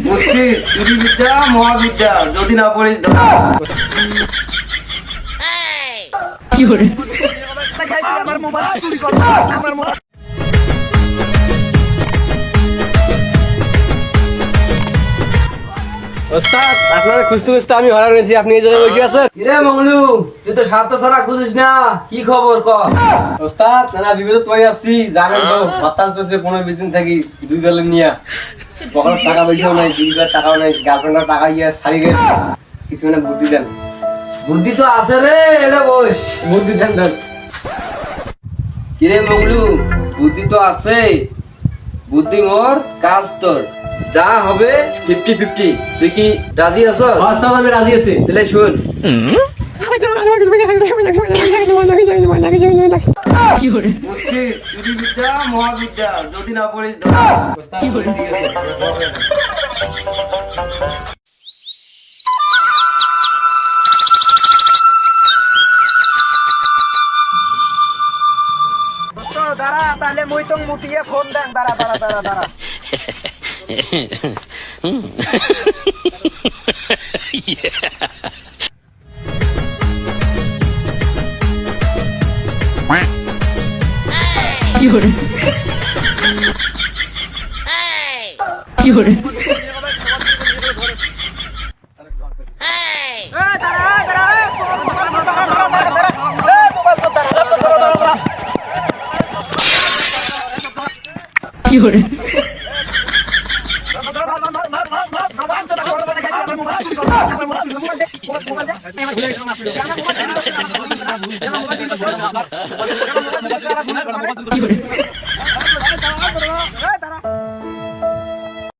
বুঝছিস চুরি বিদ্যা মহাবিদ্যা যদি না পড়িস ওস্তাদ আপনারা খুঁজতে খুঁজতে আমি হারান হয়েছি, আপনি এই জায়গায় বসে আছেন? কিরে মংলু তুই তো স্বার্থ ছাড়া খুঁজিস না, কি খবর ক? ওস্তাদ নানা বিপদে পড়ে যাচ্ছি, জানেন তো হরতাল চলছে 15-20 দিন থাকি দুই দলে নিয়ে কখনো টাকা পয়সাও নাই, দিদিবার টাকাও নাই, গার্লফ্রেন্ডের টাকা গিয়ে শাড়ি গেছে, কিছু না বুদ্ধি দেন। বুদ্ধি তো আছে রে, এটা বস। বুদ্ধি দেন দেন। কিরে মংলু বুদ্ধি তো আছে, বুদ্ধি মোর কাজ তোর, যা হবে 50-50। তুই কি রাজি আছ? ওস্তাদ আমি রাজি আছি। তাহলে শুন, বুঝছিস চুরি বিদ্যা মহাবিদ্যা যদি না পড়িস ওস্তাদ ঠিক আছে। দাঁড়া তাহলে মুই তো মুতিয়ে ফোন দেন, দাঁড়া দাঁড়া দাঁড়া দাঁড়া। কি